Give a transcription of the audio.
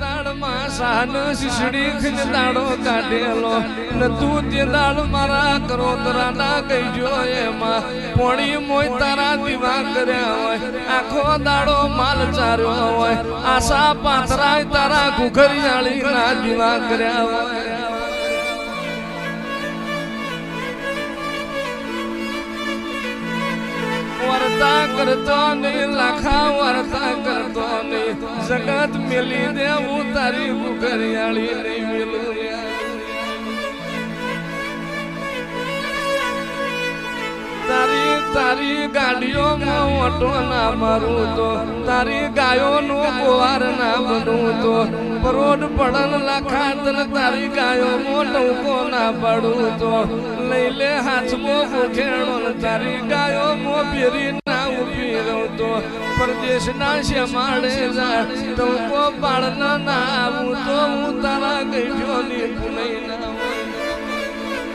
દાળ માં સાન શીશડી ખને દાડો કાઢેલો ને તું તે દાળ મારા કરોતરા ના કહીજો એમાં પોણી મોય તારા દીવા કર્યા હોય આખો દાડો માલ ચાર્યો હોય આશા પાથરાય તારા ઘુઘરિયાળી ના દીવા કર્યા હોય वर्ता करतो नहीं लाखा वर्ता करतो नहीं जगत मिली दे तारी घुघरियाળી नहीं मिलू तारी तारी गाड़ियों में ऑटो ना मारू तो तारी गायों नो गोवार ना बनू तो परोड पड़न लाखा तन तारी गायों मो नौको ना पड़ू तो लई ले हाथ मो खेड़ो तारी गायों मो फेरी ना उभी रहूं तो परदेश ना श्यामाड़े जा तुमको पाड़ना ना आऊं तो